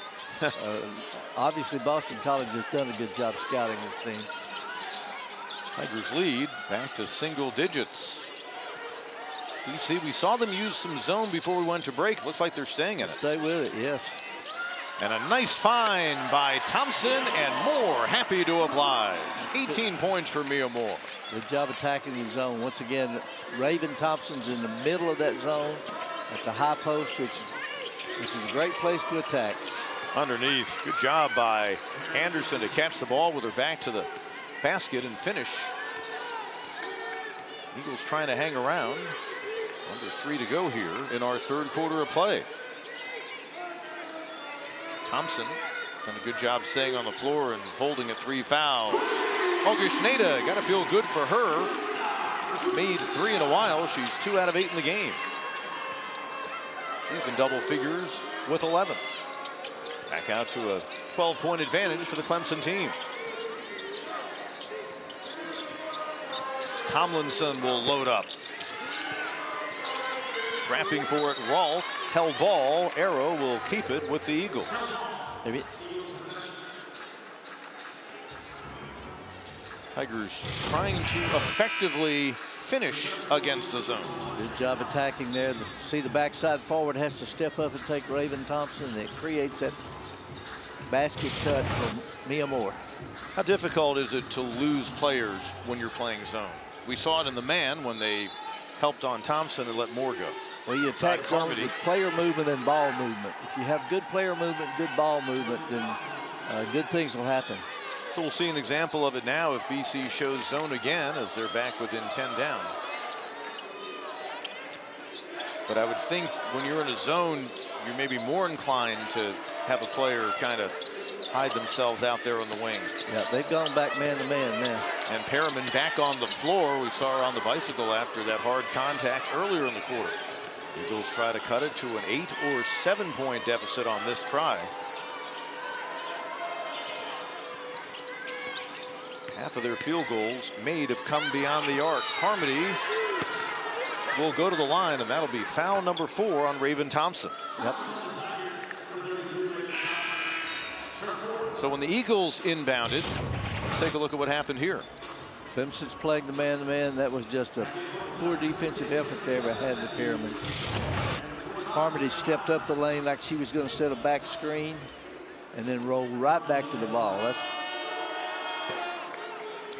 obviously Boston College has done a good job scouting this team. Tigers lead back to single digits. BC, we saw them use some zone before we went to break. Looks like they're staying in it. Stay with it, yes. And a nice find by Thompson, and Moore happy to oblige. 18 points for Mia Moore. Good job attacking the zone. Once again, Raven Thompson's in the middle of that zone at the high post, which is a great place to attack. Underneath, good job by Anderson to catch the ball with her back to the basket and finish. Eagles trying to hang around. Under 3 to go here in our third quarter of play. Thompson done a good job staying on the floor and holding at 3 fouls. Augustinaite, got to feel good for her. Made 3 in a while. She's 2 out of 8 in the game. She's in double figures with 11. Back out to a 12-point advantage for the Clemson team. Tomlinson will load up. Scrapping for it, Rolph held ball. Arrow will keep it with the Eagles. Maybe. Tigers trying to effectively finish against the zone. Good job attacking there. See the backside forward has to step up and take Raven Thompson. And it creates that basket cut for Mia Moore. How difficult is it to lose players when you're playing zone? We saw it in the man when they helped on Thompson and let Moore go. Well, you attack zone with player movement and ball movement. If you have good player movement, good ball movement, then good things will happen. So we'll see an example of it now if BC shows zone again as they're back within 10 down. But I would think when you're in a zone, you're maybe more inclined to have a player kind of hide themselves out there on the wing. Yeah, they've gone back man to man now. And Perriman back on the floor. We saw her on the bicycle after that hard contact earlier in the quarter. Eagles try to cut it to an 8 or 7 point deficit on this try. Half of their field goals made have come beyond the arc. Carmody will go to the line, and that'll be foul number 4 on Raven Thompson. Yep. So when the Eagles inbounded, let's take a look at what happened here. Clemson's playing the man-to-man. That was just a poor defensive effort there by Hadley Perriman. Carmody stepped up the lane like she was going to set a back screen and then roll right back to the ball.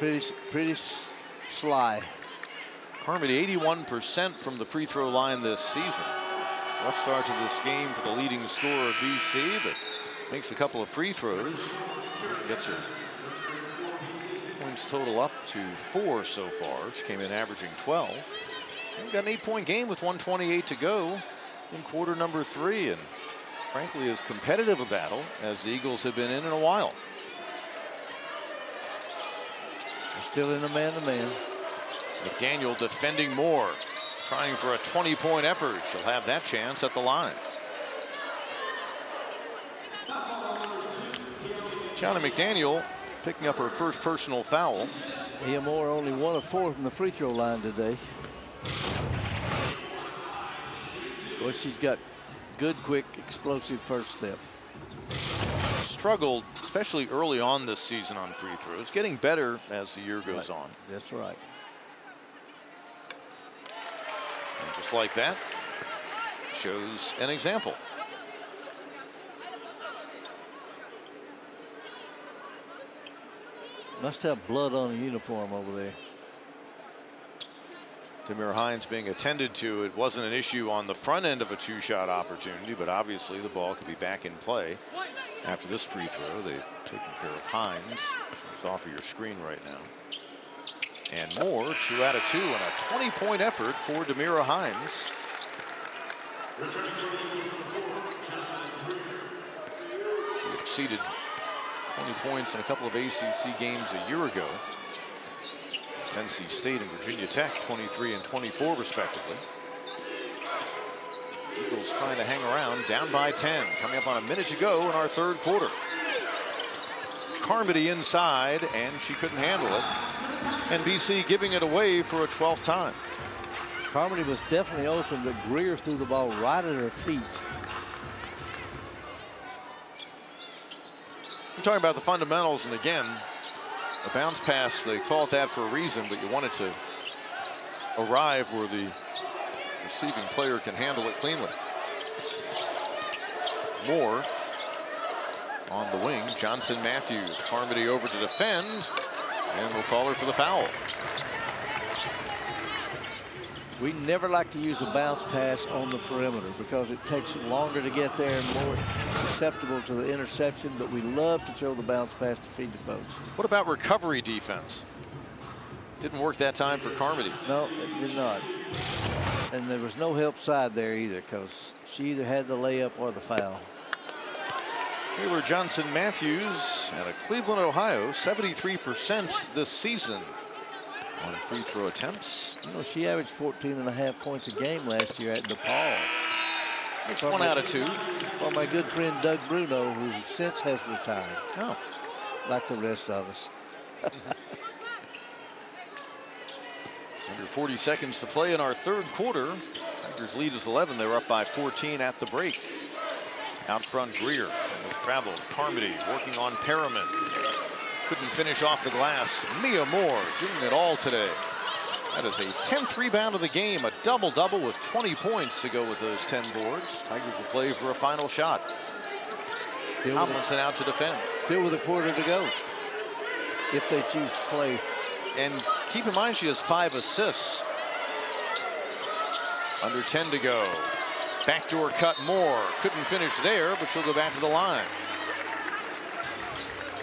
That's pretty sly. Carmody 81% from the free throw line this season. Rough start to this game for the leading scorer of BC, but makes a couple of free throws. Gets her points total up to 4 so far. She came in averaging 12. We've got an 8-point game with 1:28 to go in quarter number 3, and frankly as competitive a battle as the Eagles have been in a while. They're still in a man-to-man. McDaniel defending Moore. trying for a 20-point effort. She'll have that chance at the line. Tiana McDaniel picking up her first personal foul. Mia Moore only 1 of 4 from the free throw line today. Well, she's got good, quick, explosive first step. Struggled, especially early on this season on free throws. Getting better as the year goes on. That's right. And just like that, shows an example. Must have blood on the uniform over there. Demeara Hinds being attended to. It wasn't an issue on the front end of a 2-shot opportunity, but obviously the ball could be back in play after this free throw. They've taken care of Hinds. She's off of your screen right now. And Moore, 2 out of 2, and a 20-point effort for Demeara Hinds. She exceeded 20 points in a couple of ACC games a year ago. NC State and Virginia Tech, 23 and 24 respectively. Eagles trying to hang around, down by 10, coming up on a minute to go in our third quarter. Carmody inside, and she couldn't handle it. And BC giving it away for a 12th time. Carmody was definitely open, but Greer threw the ball right at her feet. We're talking about the fundamentals, and again, a bounce pass, they call it that for a reason, but you want it to arrive where the receiving player can handle it cleanly. Moore on the wing. Johnson Matthews. Carmody over to defend, and we'll call her for the foul. We never like to use a bounce pass on the perimeter because it takes longer to get there and more susceptible to the interception, but we love to throw the bounce pass to feed the post. What about recovery defense? Didn't work that time for Carmody. No, it did not. And there was no help side there either because she either had the layup or the foul. Taylor Johnson Matthews out of Cleveland, Ohio, 73% this season on free throw attempts. You know, she averaged 14.5 points a game last year at DePaul. It's 1 out of 2. Well, my good friend Doug Bruno, who since has retired. Oh. Like the rest of us. Under 40 seconds to play in our third quarter. Tigers lead is 11. They were up by 14 at the break. Out front, Greer almost traveled. Carmody working on Perriman. Couldn't finish off the glass. Mia Moore doing it all today. That is a 10th rebound of the game. A double-double with 20 points to go with those 10 boards. Tigers will play for a final shot. Tomlinson out to defend. Still with a quarter to go, if they choose to play. And keep in mind, she has 5 assists. Under 10 to go. Backdoor cut, Moore. Couldn't finish there, but she'll go back to the line.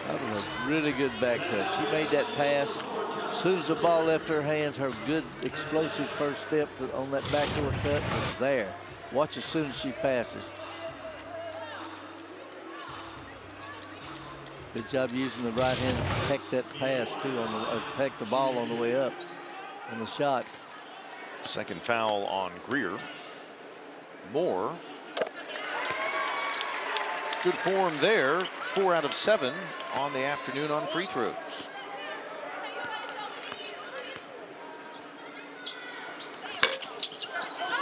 That was a really good back cut. She made that pass. As soon as the ball left her hands, her good explosive first step on that backdoor cut was there. Watch as soon as she passes. Good job using the right hand to protect that pass too, protect the ball on the way up on the shot. Second foul on Greer. Moore. Good form there. 4 out of 7 on the afternoon on free throws.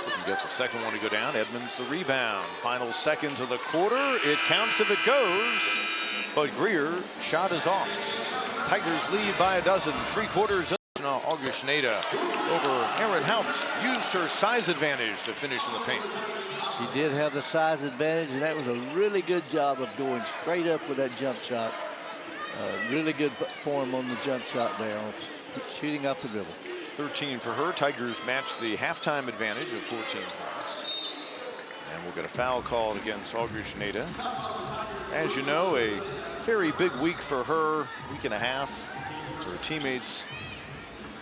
Couldn't get the second one to go down. Edmonds the rebound. Final seconds of the quarter. It counts if it goes. But Greer shot is off. Tigers lead by a dozen. 3/4. Rusne Augustinaite over Erin Houpt. Used her size advantage to finish in the paint. She did have the size advantage, and that was a really good job of going straight up with that jump shot. Really good form on the jump shot there, shooting off the dribble. 13 for her. Tigers match the halftime advantage of 14 points. And we'll get a foul called against Augustinaite. As you know, a very big week for her, week and a half. Her teammates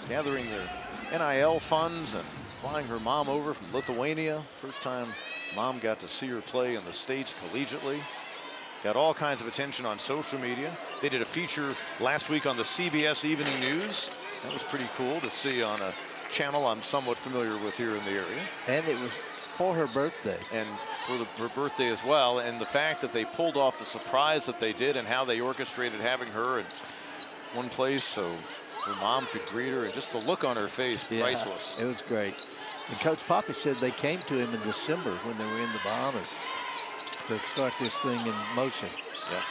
gathering their NIL funds and flying her mom over from Lithuania. First time mom got to see her play in the States collegiately. Got all kinds of attention on social media. They did a feature last week on the CBS Evening News. That was pretty cool to see on a channel I'm somewhat familiar with here in the area. And it was for her birthday. And for her birthday as well. And the fact that they pulled off the surprise that they did and how they orchestrated having her in one place so her mom could greet her, and just the look on her face, priceless. It was great. And Coach Poppy said they came to him in December when they were in the Bahamas to start this thing in motion. Yeah.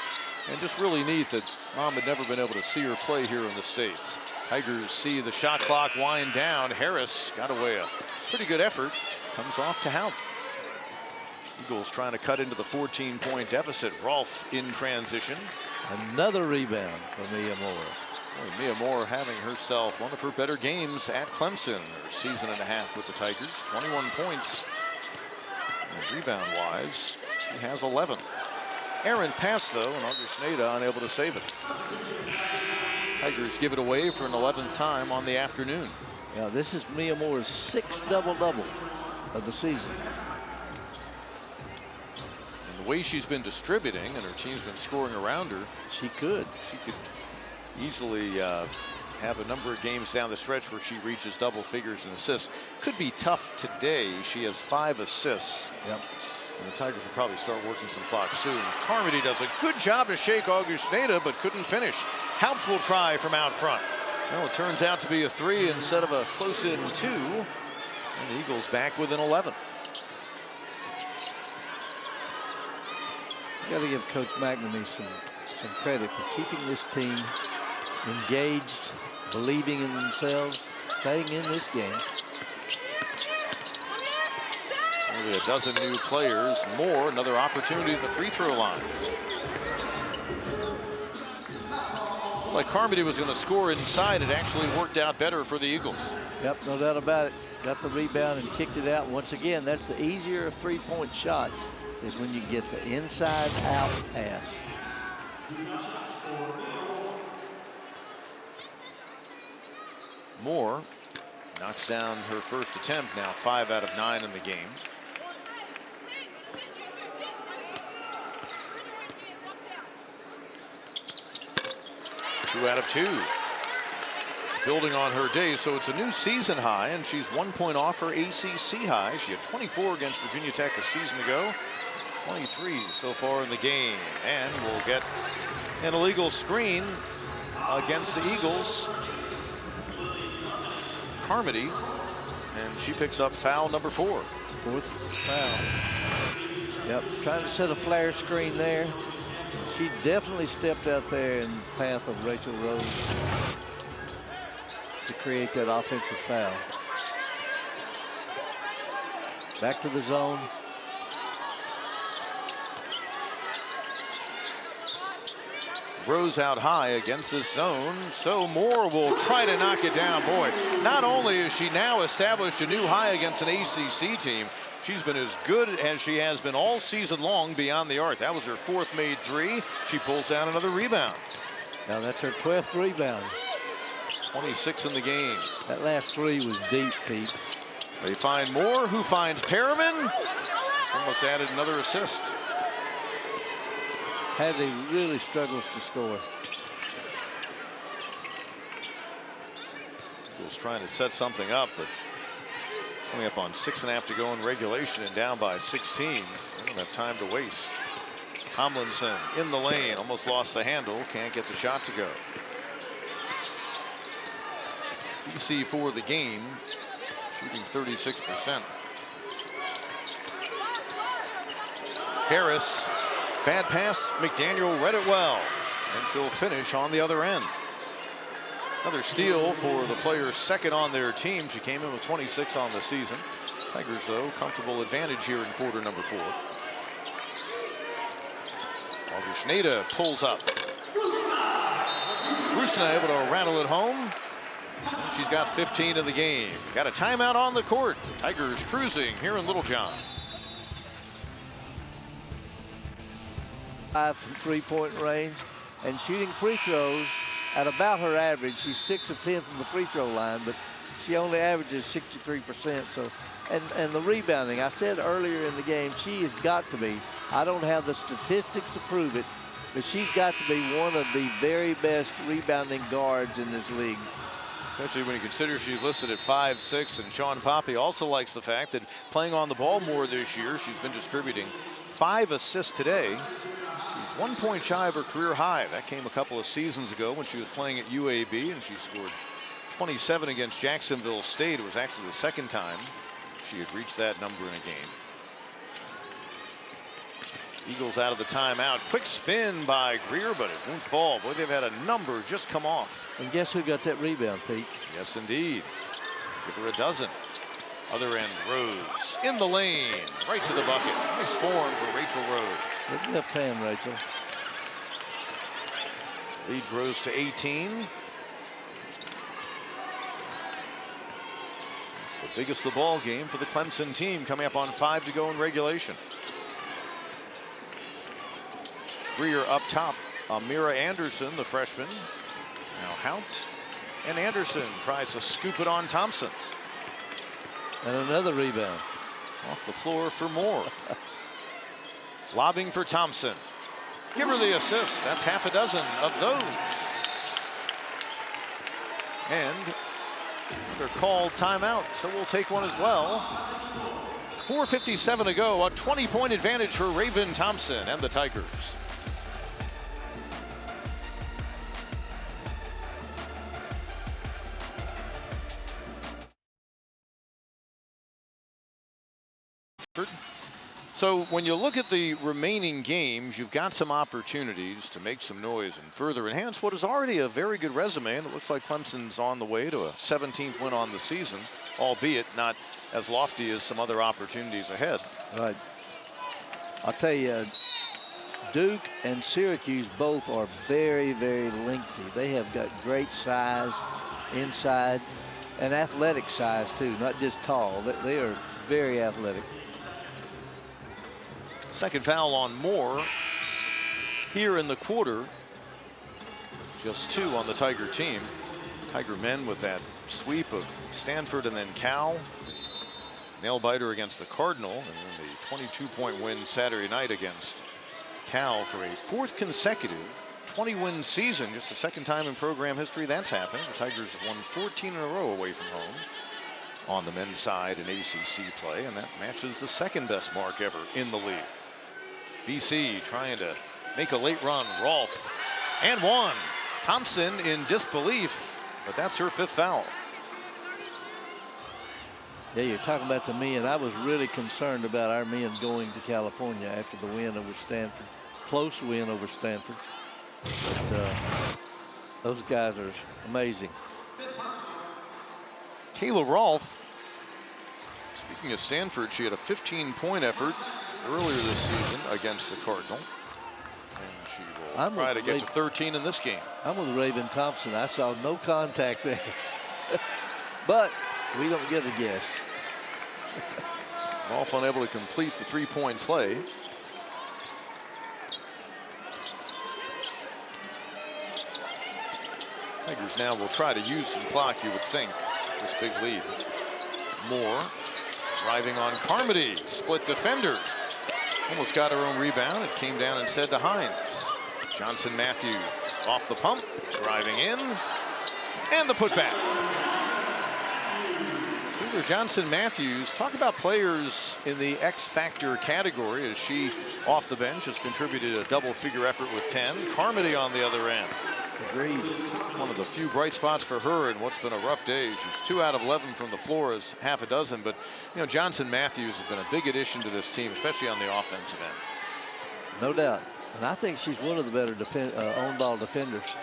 And just really neat that Mom had never been able to see her play here in the States. Tigers see the shot clock wind down. Harris got away a pretty good effort. Comes off to Houpt. Eagles trying to cut into the 14-point deficit. Rolph in transition. Another rebound for Mia Moore. Boy, Mia Moore having herself one of her better games at Clemson. Her season and a half with the Tigers. 21 points. And rebound-wise, she has 11. Erin passed, though, and Augustinaite unable to save it. Tigers give it away for an 11th time on the afternoon. Yeah, this is Mia Moore's 6th double-double of the season. And the way she's been distributing, and her team's been scoring around her, she could easily have a number of games down the stretch where she reaches double figures in assists. Could be tough today. She has 5 assists. Yep. And the Tigers will probably start working some clock soon. Carmody does a good job to shake Augustinaite, but couldn't finish. Houpt will try from out front. Well, it turns out to be a 3 instead of a close-in 2. And the Eagles back within 11. You got to give Coach McNamee some credit for keeping this team engaged, believing in themselves, staying in this game. Nearly a dozen new players. More, another opportunity at the free throw line. Like Carmody was going to score inside, it actually worked out better for the Eagles. Yep, no doubt about it. Got the rebound and kicked it out. Once again, that's the easier three-point shot, is when you get the inside-out pass. Moore knocks down her first attempt, now 5 out of 9 in the game. Two out of 2. Building on her day, so it's a new season high, and she's 1 point off her ACC high. She had 24 against Virginia Tech a season ago. 23 so far in the game, and we'll get an illegal screen against the Eagles. Carmody, and she picks up foul number 4. 4th foul. Yep, trying to set a flare screen there. She definitely stepped out there in the path of Rachel Rose to create that offensive foul. Back to the zone. Rose out high against this zone, so Moore will try to knock it down. Boy, not only is she now established a new high against an ACC team, she's been as good as she has been all season long beyond the arc. That was her 4th made 3. She pulls down another rebound. Now that's her 12th rebound. 26 in the game. That last 3 was deep, Pete. They find Moore, who finds Perriman. Almost added another assist. Hadley really struggles to score. Eagles trying to set something up, but coming up on 6.5 to go in regulation and down by 16. They don't have time to waste. Tomlinson in the lane, almost lost the handle, can't get the shot to go. BC for the game, shooting 36%. Harris, bad pass, McDaniel read it well, and she'll finish on the other end. Another steal for the players 2nd on their team. She came in with 26 on the season. Tigers, though, comfortable advantage here in quarter number 4. Augustinaite pulls up. Rusne able to rattle it home. She's got 15 in the game. Got a timeout on the court. Tigers cruising here in Littlejohn. 5 from three-point range and shooting free throws at about her average. She's 6 of 10 from the free throw line, but she only averages 63%. So, and the rebounding, I said earlier in the game, she has got to be, I don't have the statistics to prove it, but she's got to be one of the very best rebounding guards in this league. Especially when you consider she's listed at 5'6", and Sean Poppy also likes the fact that playing on the ball more this year, she's been distributing 5 assists today. She's 1 point shy of her career high. That came a couple of seasons ago when she was playing at UAB, and she scored 27 against Jacksonville State. It was actually the second time she had reached that number in a game. Eagles out of the timeout. Quick spin by Greer, but it won't fall. Boy, they've had a number just come off. And guess who got that rebound, Pete? Yes, indeed. Give her a dozen. Other end, Rose in the lane, right to the bucket. Nice form for Rachel Rose. Good left hand, Rachel. Lead grows to 18. It's the biggest of the ball game for the Clemson team, coming up on 5 to go in regulation. Greer up top. Demeara Anderson, the freshman. Now Houpt. And Anderson tries to scoop it on Thompson. And another rebound. Off the floor for Moore. Lobbing for Thompson. Give her the assist. That's half a dozen of those. And they're called timeout, so we'll take one as well. 4:57 to go. A 20-point advantage for Raven Thompson and the Tigers. So when you look at the remaining games, you've got some opportunities to make some noise and further enhance what is already a very good resume. And it looks like Clemson's on the way to a 17th win on the season, albeit not as lofty as some other opportunities ahead. Right. I'll tell you, Duke and Syracuse both are very, very lengthy. They have got great size inside and athletic size too, not just tall. They are very athletic. Second foul on Moore here in the quarter. Just 2 on the Tiger team. Tiger men with that sweep of Stanford and then Cal. Nail biter against the Cardinal, and then the 22-point win Saturday night against Cal for a 4th consecutive 20-win season. Just the 2nd time in program history that's happened. The Tigers have won 14 in a row away from home on the men's side in ACC play, and that matches the 2nd best mark ever in the league. BC trying to make a late run. Rolph and one. Thompson in disbelief, but that's her 5th foul. Yeah, you're talking about the men. I was really concerned about our men going to California after the win over Stanford. Close win over Stanford. But those guys are amazing. Kayla Rolph, speaking of Stanford, she had a 15-point effort earlier this season against the Cardinal. And she will try to get to 13 in this game. I'm with Raven Thompson. I saw no contact there. But we don't get a guess. Rolph unable to complete the 3-point play. Tigers now will try to use some clock, you would think, this big lead. Moore driving on Carmody. Split defenders. Almost got her own rebound. It came down instead to Hinds. Johnson Matthews off the pump, driving in, and the putback. Johnson Matthews, talk about players in the X Factor category, as she off the bench has contributed a double-figure effort with 10. Carmody on the other end. Agreed. One of the few bright spots for her in what's been a rough day. She's 2 out of 11 from the floor, is half a dozen. But, you know, Johnson Matthews has been a big addition to this team, especially on the offensive end. No doubt. And I think she's one of the better on-ball defenders.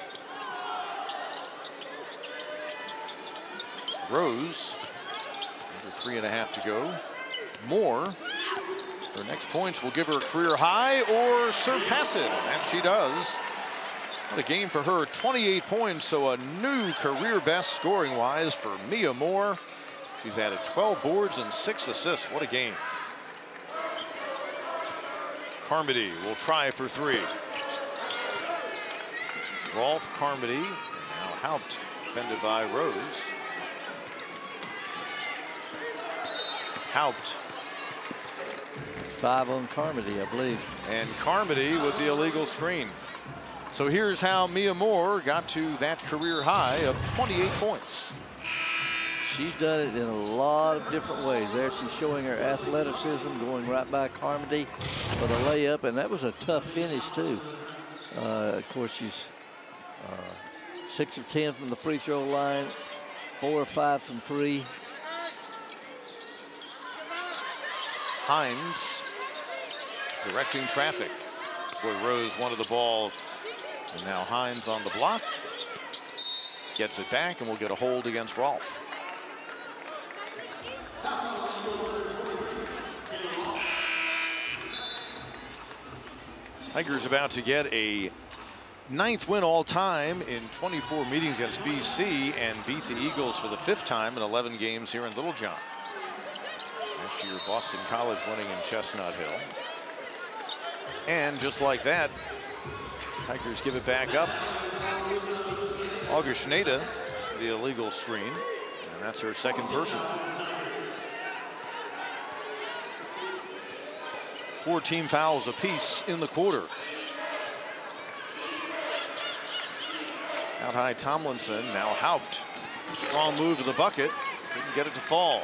Rose, under 3.5 to go. Moore, her next points will give her a career high or surpass it, and she does. What a game for her, 28 points, so a new career best scoring-wise for Mia Moore. She's added 12 boards and 6 assists. What a game. Carmody will try for 3. Rolph, Carmody, now Houpt, defended by Rose. Houpt. 5 on Carmody, I believe. And Carmody with the illegal screen. So here's how Mia Moore got to that career high of 28 points. She's done it in a lot of different ways. There she's showing her athleticism, going right by Carmody for the layup, and that was a tough finish too. Of course, she's 6 of 10 from the free throw line, 4 of 5 from 3. Hinds directing traffic. Boy, Rose wanted the ball, and now Hinds on the block. Gets it back, and we'll get a hold against Rolph. Tigers about to get a 9th win all time in 24 meetings against BC and beat the Eagles for the 5th time in 11 games here in Littlejohn. Last year, Boston College winning in Chestnut Hill. And just like that, Tigers give it back up. Augustinaite, the illegal screen, and that's her 2nd personal. 4 team fouls apiece in the quarter. Out high Tomlinson, now Houpt. Strong move to the bucket, didn't get it to fall.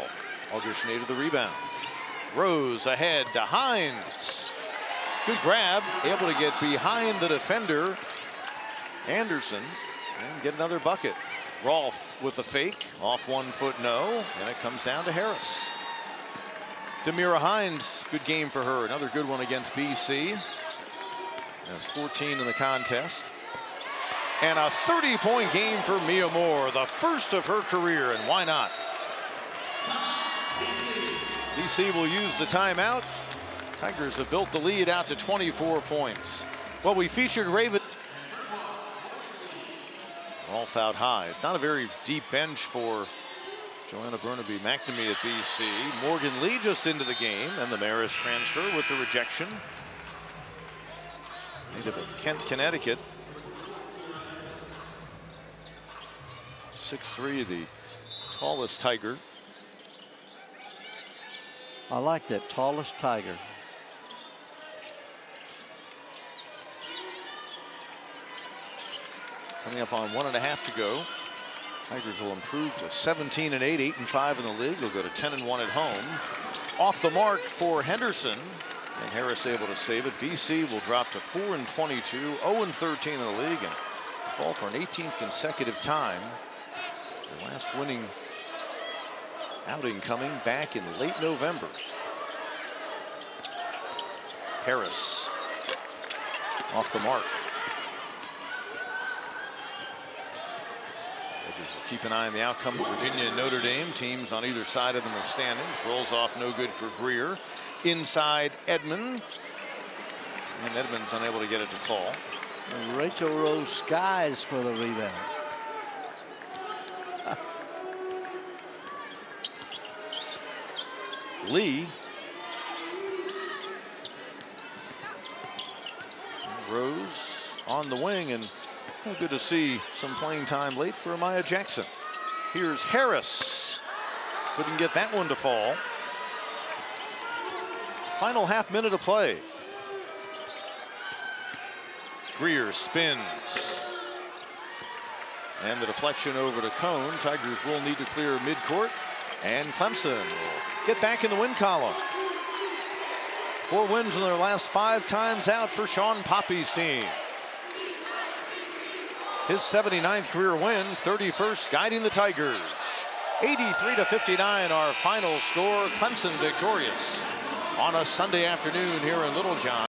Augustinaite the rebound. Rose ahead to Hinds. Good grab, able to get behind the defender, Anderson, and get another bucket. Rolph with a fake, off 1 foot, no, and it comes down to Harris. Demeara Hinds, good game for her. Another good one against BC. That's 14 in the contest. And a 30-point game for Mia Moore, the first of her career, and why not? BC will use the timeout. Tigers have built the lead out to 24 points. Well, we featured Raven. Rolph out high. Not a very deep bench for Joanna Burnaby McNamee at BC. Morgan Lee just into the game, and the Maris transfer with the rejection. Native of Kent, Connecticut. 6'3", the tallest Tiger. I like that, tallest Tiger. Coming up on 1.5 to go. Tigers will improve to 17-8, 8-5 in the league. They'll go to 10-1 at home. Off the mark for Henderson, and Harris able to save it. BC will drop to 4-22, 0-13 in the league, and fall for an 18th consecutive time. Their last winning outing coming back in late November. Harris off the mark. Keep an eye on the outcome of Virginia and Notre Dame. Teams on either side of them in the standings. Rolls off, no good for Greer. Inside Edmond. And Edmond's unable to get it to fall. And Rachel Rose skies for the rebound. Lee. Rose on the wing, and good to see some playing time late for Amaya Jackson. Here's Harris. Couldn't get that one to fall. Final half minute of play. Greer spins. And the deflection over to Cone. Tigers will need to clear midcourt. And Clemson will get back in the win column. 4 wins in their last 5 times out for Sean Poppy's team. His 79th career win, 31st guiding the Tigers. 83-59 our final score. Clemson victorious on a Sunday afternoon here in Littlejohn.